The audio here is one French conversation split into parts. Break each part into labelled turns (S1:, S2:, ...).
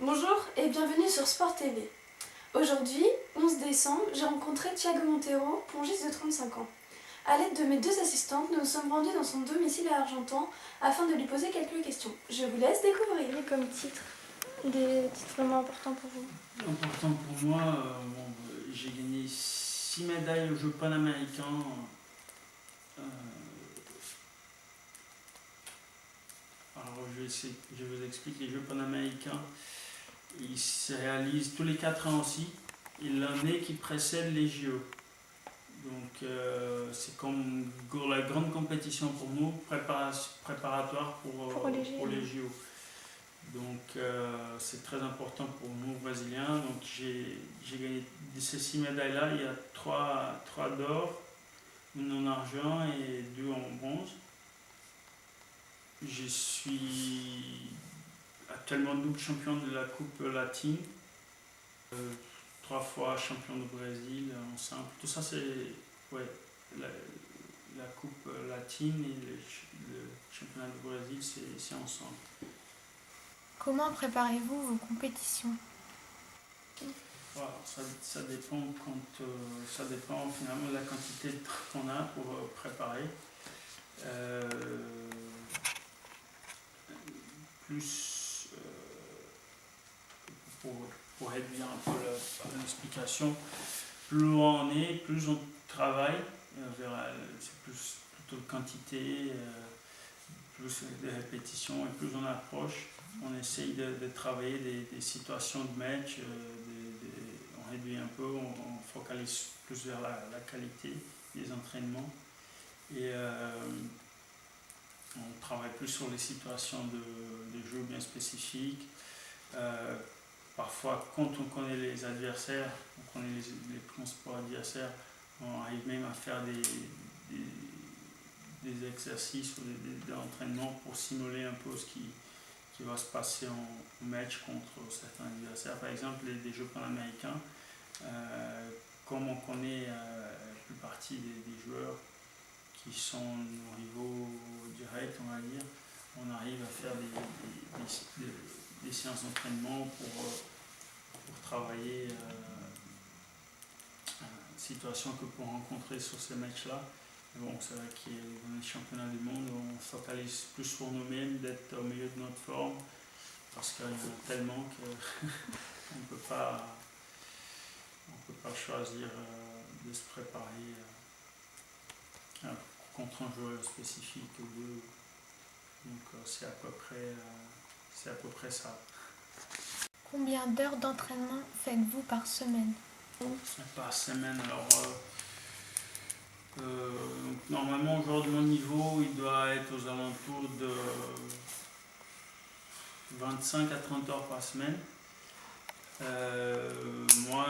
S1: Bonjour et bienvenue sur Sport TV. Aujourd'hui, 11 décembre, j'ai rencontré Thiago Monteiro, pongiste de 35 ans. A l'aide de mes deux assistantes, nous nous sommes rendus dans son domicile à Argentan afin de lui poser quelques questions. Je vous laisse découvrir. Comme titre, des titres vraiment importants pour vous.
S2: Important pour moi, j'ai gagné 6 médailles aux Jeux panaméricains. Alors je vous explique, les Jeux panaméricains, ils se réalisent tous les 4 ans aussi, et l'année qui précède les JO. Donc c'est comme la grande compétition pour nous, préparatoire pour les JO. Donc c'est très important pour nous Brésiliens. Donc j'ai gagné de ces 6 médailles-là, il y a 3 d'or, une en argent et 2 en bronze. Je suis actuellement double champion de la Coupe latine, 3 fois champion du Brésil en simple. Tout ça c'est la Coupe latine et le championnat du Brésil, c'est ensemble.
S3: Comment préparez-vous vos compétitions?
S2: Voilà, ça dépend ça dépend finalement de la quantité de temps qu'on a pour préparer. Plus pour réduire un peu l'explication, plus loin on est, plus on travaille, c'est plutôt de quantité, plus de répétitions et plus on approche, on essaye de travailler des situations de match, on réduit un peu, on focalise plus vers la qualité des entraînements et on travaille plus sur les situations de jeu bien spécifiques. Parfois, quand on connaît les adversaires, on connaît les principaux adversaires, on arrive même à faire des exercices ou des entraînements pour simuler un peu ce qui va se passer en match contre certains adversaires. Par exemple, les Jeux panaméricains, comme on connaît la plupart des joueurs qui sont au niveau direct, on va dire, on arrive à faire des séances d'entraînement pour travailler une situation que pour rencontrer sur ces matchs-là. Bon, c'est vrai qu'il y a les championnats du monde, on focalise plus sur nous-mêmes, d'être au milieu de notre forme, parce qu'il y en a tellement qu'on ne peut pas choisir de se préparer contre un joueur spécifique ou deux. Donc c'est à peu près ça.
S3: Combien d'heures d'entraînement faites-vous par semaine?
S2: Par semaine, alors normalement, un joueur de mon niveau, il doit être aux alentours de 25 à 30 heures par semaine. Moi,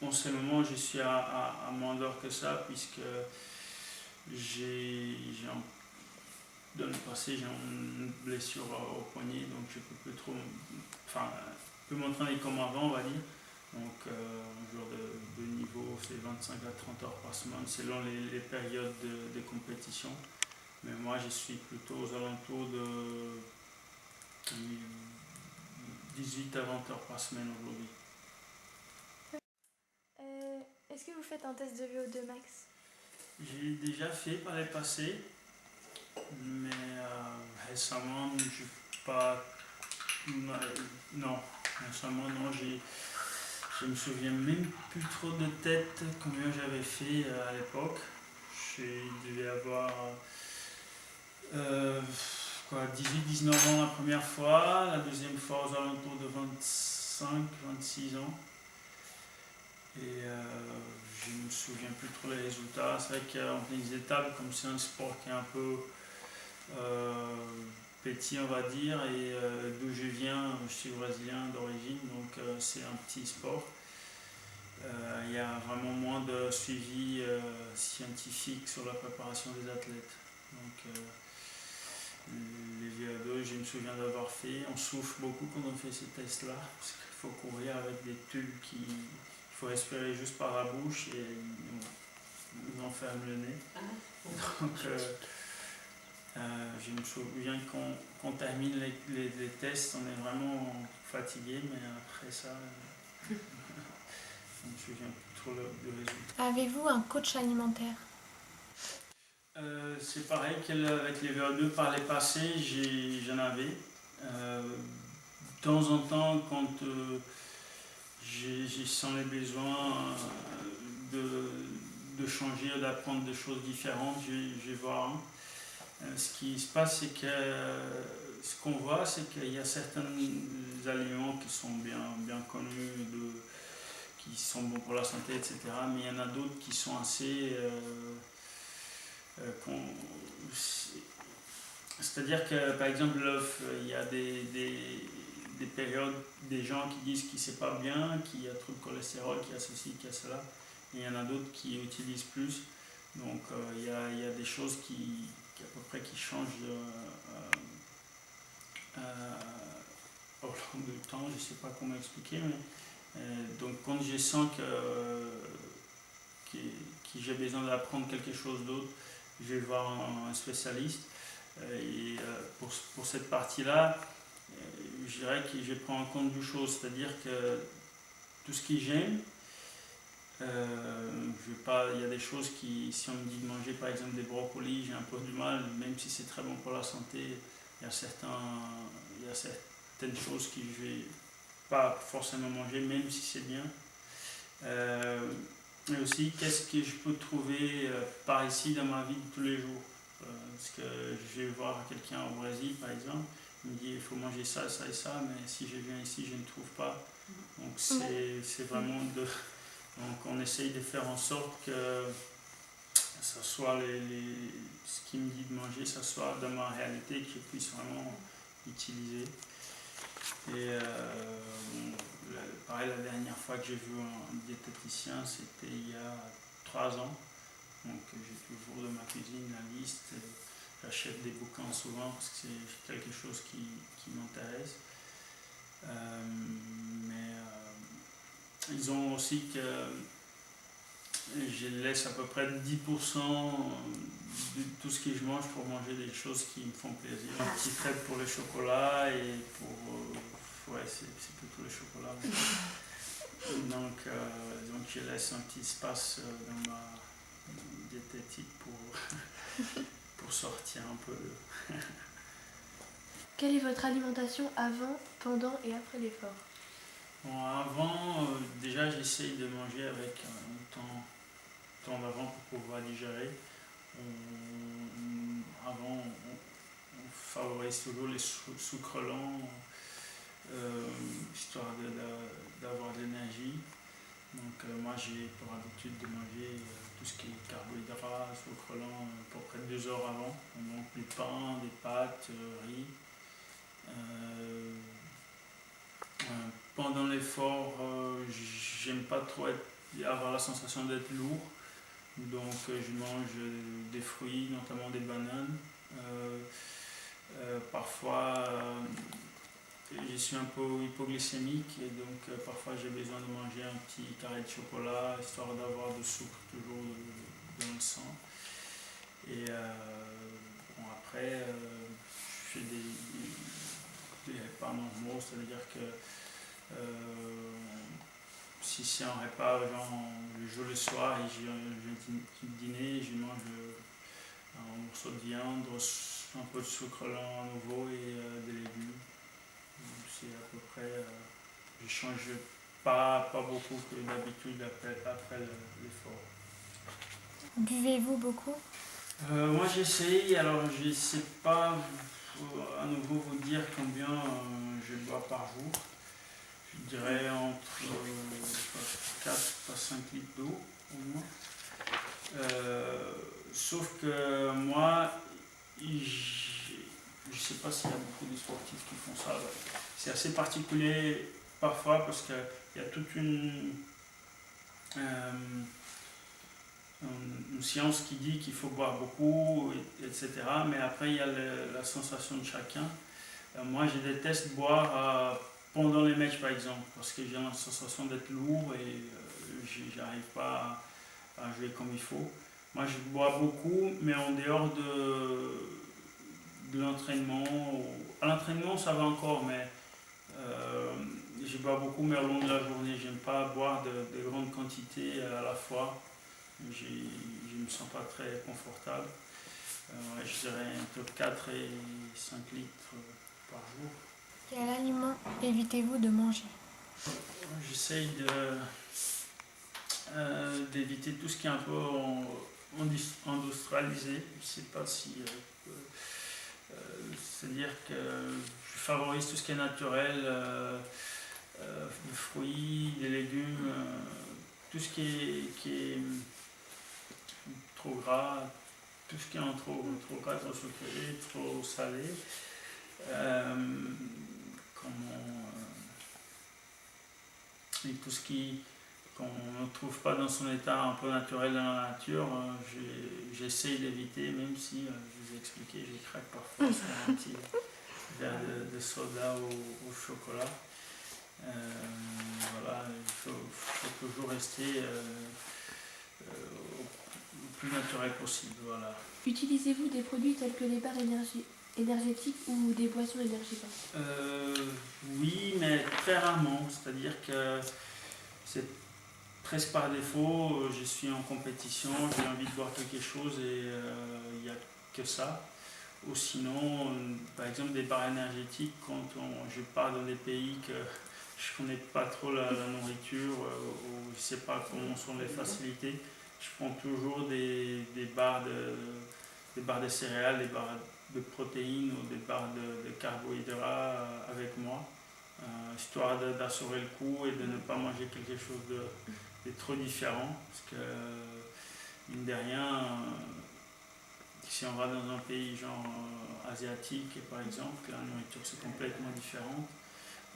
S2: en ce moment, je suis à moins d'heures que ça, puisque dans le passé, j'ai une blessure au poignet, donc je peux plus trop, m'entraîner comme avant, on va dire. Donc, un joueur de niveau, c'est 25 à 30 heures par semaine, selon les périodes de compétition. Mais moi, je suis plutôt aux alentours de 18 à 20 heures par semaine aujourd'hui.
S1: Est-ce que vous faites un test de VO2 max?
S2: J'ai déjà fait par le passé, mais récemment, je pas. Non, récemment, non, je me souviens même plus trop de tête combien j'avais fait à l'époque. Je devais avoir 18-19 ans la première fois, la deuxième fois aux alentours de 25-26 ans. Et je ne me souviens plus trop des résultats. C'est vrai qu'en les étapes, comme c'est un sport qui est un peu petit, on va dire, et d'où je viens, je suis brésilien d'origine, donc c'est un petit sport. Il y a vraiment moins de suivi scientifique sur la préparation des athlètes. Donc les VO2, je me souviens d'avoir fait. On souffre beaucoup quand on fait ces tests-là, parce qu'il faut courir avec des tubes il faut respirer juste par la bouche et on ferme le nez. Donc Je me souviens qu'on termine les tests, on est vraiment fatigué, mais après ça, je me souviens plus trop du résultat.
S3: Avez-vous un coach alimentaire?
S2: C'est pareil qu'avec les VO2 par les passés, j'en avais. De temps en temps, quand j'ai sens les besoins de changer, d'apprendre des choses différentes, je vais voir un. Ce qui se passe, c'est que ce qu'on voit, c'est qu'il y a certains aliments qui sont bien connus, qui sont bons pour la santé, etc. Mais il y en a d'autres qui sont assez... c'est-à-dire que, par exemple, l'œuf, il y a des périodes, des gens qui disent qu'il c'est pas bien, qu'il y a trop de cholestérol, qu'il y a ceci, qu'il y a cela. Et il y en a d'autres qui utilisent plus. Donc il y a des choses qui à peu près qui changent au long du temps. Je ne sais pas comment expliquer, mais donc quand je sens que j'ai besoin d'apprendre quelque chose d'autre, je vais voir un spécialiste. Et pour cette partie-là, je dirais que je prends en compte deux choses, c'est-à-dire que tout ce que j'aime, je vais pas, il y a des choses qui, si on me dit de manger par exemple des brocolis, j'ai un peu du mal, même si c'est très bon pour la santé, il y a certaines choses que je vais pas forcément manger, même si c'est bien. Mais aussi, qu'est-ce que je peux trouver par ici dans ma vie de tous les jours. Parce que je vais voir quelqu'un au Brésil par exemple, il me dit il faut manger ça, ça et ça, mais si je viens ici, je ne trouve pas. Donc c'est vraiment de... Donc on essaye de faire en sorte que ça soit ce qu'il me dit de manger, ça soit dans ma réalité, que je puisse vraiment utiliser. Et pareil, la dernière fois que j'ai vu un diététicien, c'était il y a 3 ans. Donc j'ai toujours dans ma cuisine la liste. J'achète des bouquins souvent parce que c'est quelque chose qui m'intéresse. Mais ils ont aussi que je laisse à peu près 10% de tout ce que je mange pour manger des choses qui me font plaisir. Un petit trait pour le chocolat et pour... ouais, c'est plutôt le chocolat. Donc je laisse un petit espace dans ma diététique pour sortir un peu.
S4: Quelle est votre alimentation avant, pendant et après l'effort?
S2: Bon, avant, déjà j'essaye de manger avec un temps d'avant pour pouvoir digérer. Avant, on favorise toujours les sucres lents, histoire d'avoir de l'énergie. Donc moi j'ai pour habitude de manger tout ce qui est carbohydrates, sucre lent, à peu près 2 heures avant. Donc du pain, des pâtes, riz. Pendant l'effort, j'aime pas trop avoir la sensation d'être lourd. Donc je mange des fruits, notamment des bananes. Parfois je suis un peu hypoglycémique et donc parfois j'ai besoin de manger un petit carré de chocolat histoire d'avoir du sucre toujours dans le sang. Et bon, après je fais des repas normaux, c'est-à-dire que si c'est un repas, genre je joue le soir et j'ai un dîner, je mange un morceau de viande, un peu de sucre lent à nouveau et des légumes. C'est à peu près, je change pas beaucoup que d'habitude après l'effort.
S3: Buvez-vous beaucoup?
S2: Moi j'essaye, alors je ne sais pas à nouveau vous dire combien je bois par jour. Je dirais entre 4 à 5 litres d'eau au moins. Sauf que moi, je ne sais pas s'il y a beaucoup de sportifs qui font ça. C'est assez particulier parfois parce qu'il y a toute une science qui dit qu'il faut boire beaucoup, etc. Mais après, il y a la sensation de chacun. Moi, je déteste boire pendant les matchs, par exemple, parce que j'ai la sensation d'être lourd et j'arrive pas à jouer comme il faut. Moi, je bois beaucoup, mais en dehors de l'entraînement. À l'entraînement, ça va encore, mais je bois beaucoup, mais au long de la journée. J'aime pas boire de grandes quantités à la fois. Je ne me sens pas très confortable. Je dirais entre 4 et 5 litres par jour.
S3: Quel aliment évitez-vous de manger?
S2: J'essaye d'éviter tout ce qui est un peu industrialisé. Je ne sais pas si. C'est-à-dire que je favorise tout ce qui est naturel, des fruits, des légumes, tout ce qui est trop gras, tout ce qui est trop gras, trop sucré, trop salé. Et tout ce qu'on ne trouve pas dans son état un peu naturel dans la nature, j'essaye d'éviter, même si, je vous ai expliqué, je craque parfois sur un petit verre de soda au chocolat. Voilà, il faut toujours rester le plus naturel possible. Voilà.
S4: Utilisez-vous des produits tels que les barres énergétiques ou des boissons énergisantes?
S2: Oui, mais très rarement. C'est-à-dire que c'est presque par défaut. Je suis en compétition, j'ai envie de boire quelque chose et il n'y a que ça. Ou sinon, par exemple, des barres énergétiques, quand je pars dans des pays que je ne connais pas trop la nourriture, ou je ne sais pas comment sont les facilités, je prends toujours des barres de céréales, des barres de protéines ou des barres de carbohydrates avec moi, histoire d'assurer le coup et de ne pas manger quelque chose de trop différent. Parce que, mine de rien, si on va dans un pays genre asiatique, par exemple, la nourriture c'est complètement différente.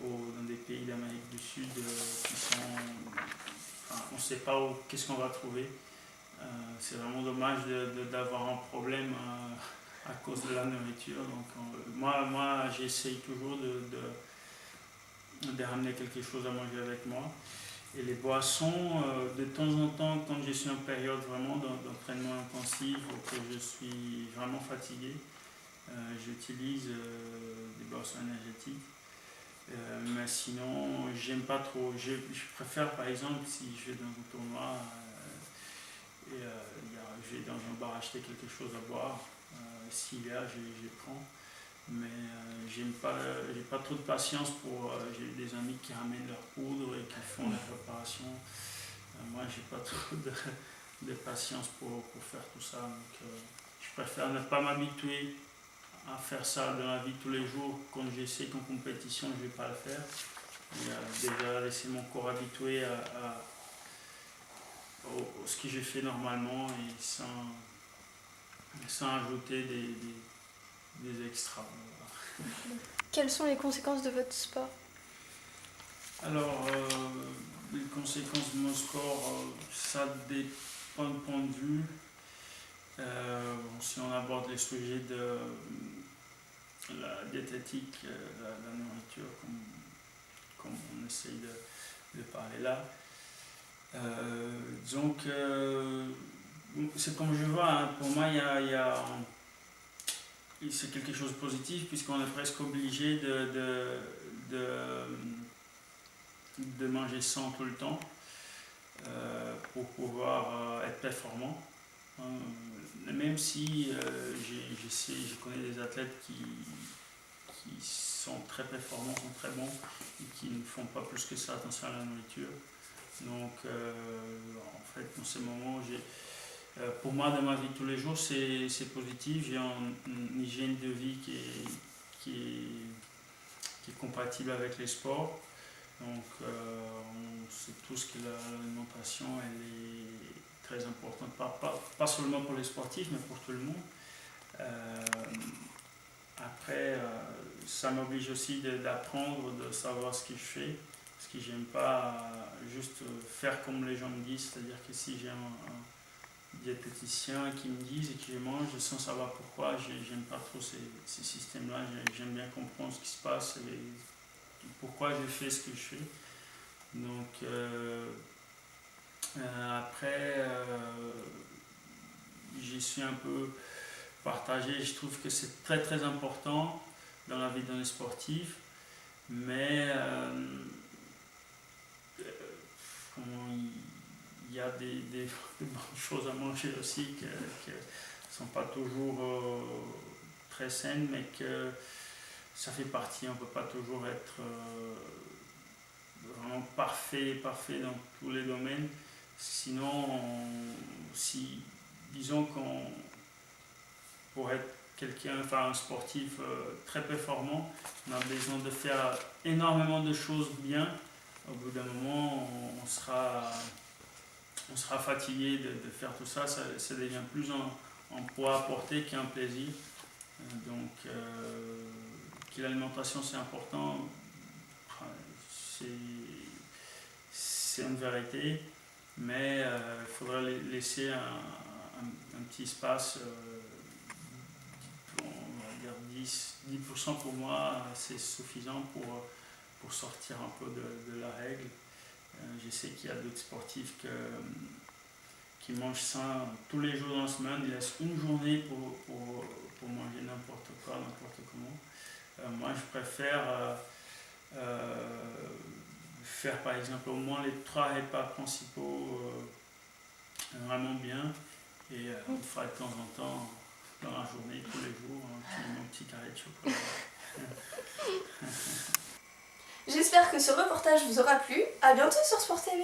S2: Ou dans des pays d'Amérique du Sud qui sont. Enfin, on ne sait pas qu'est-ce qu'on va trouver. C'est vraiment dommage d'avoir un problème à cause de la nourriture. Donc, moi j'essaye toujours de ramener quelque chose à manger avec moi. Et les boissons, de temps en temps, quand je suis en période vraiment d'entraînement intensif ou que je suis vraiment fatigué, j'utilise des boissons énergétiques. Mais sinon, j'aime pas trop. Je préfère, par exemple, si je vais dans un tournoi je vais dans un bar acheter quelque chose à boire, s'il y a, je prends. Mais j'ai pas trop de patience pour. J'ai des amis qui ramènent leur poudre et qui font la préparation. Moi, j'ai pas trop de patience pour faire tout ça. Donc, je préfère ne pas m'habituer à faire ça dans la vie de tous les jours. Quand je sais qu'en compétition, je ne vais pas le faire. Et, déjà laisser mon corps habitué à ce que j'ai fait normalement et sans ajouter des extras.
S1: Quelles sont les conséquences de votre sport?
S2: Alors, les conséquences de mon sport, ça dépend de point de vue. Si on aborde les sujets de la diététique, la nourriture, comme on essaye de parler là, donc c'est comme je vois, hein, pour moi c'est quelque chose de positif puisqu'on est presque obligé de manger sans tout le temps pour pouvoir être performant. Même si je connais des athlètes qui sont très performants, sont très bons et qui ne font pas plus que ça attention à la nourriture. Donc en fait, dans ces moments, pour moi, dans ma vie de tous les jours, c'est positif. J'ai une hygiène de vie qui est compatible avec les sports. Donc on sait tous que l'alimentation elle est très importante, pas seulement pour les sportifs, mais pour tout le monde. Après, ça m'oblige aussi d'apprendre, de savoir ce que je fais. Parce que j'aime pas juste faire comme les gens me disent, c'est-à-dire que si j'ai un diététicien qui me dise et que je mange sans savoir pourquoi, j'aime pas trop ces systèmes-là. J'aime bien comprendre ce qui se passe et pourquoi je fais ce que je fais. Donc après, j'y suis un peu partager. Je trouve que c'est très très important dans la vie d'un sportif, mais il y a des bonnes choses à manger aussi qui ne sont pas toujours très saines, mais que ça fait partie. On ne peut pas toujours être vraiment parfait dans tous les domaines. Sinon, disons qu'on pour être un sportif très performant, on a besoin de faire énormément de choses bien. Au bout d'un moment, on sera fatigué de faire tout ça. Ça devient plus un poids à porter qu'un plaisir. Donc, que l'alimentation c'est important, c'est une vérité, mais il faudrait laisser un petit espace, on va dire 10% pour moi, c'est suffisant pour sortir un peu de la règle. Je sais qu'il y a d'autres sportifs qui mangent sain tous les jours dans la semaine, ils laissent une journée pour manger n'importe quoi, n'importe comment. Moi je préfère faire par exemple au moins les 3 repas principaux vraiment bien, et on fera de temps en temps dans la journée, tous les jours, un petit carré de chocolat.
S1: J'espère que ce reportage vous aura plu. À bientôt sur Sport TV.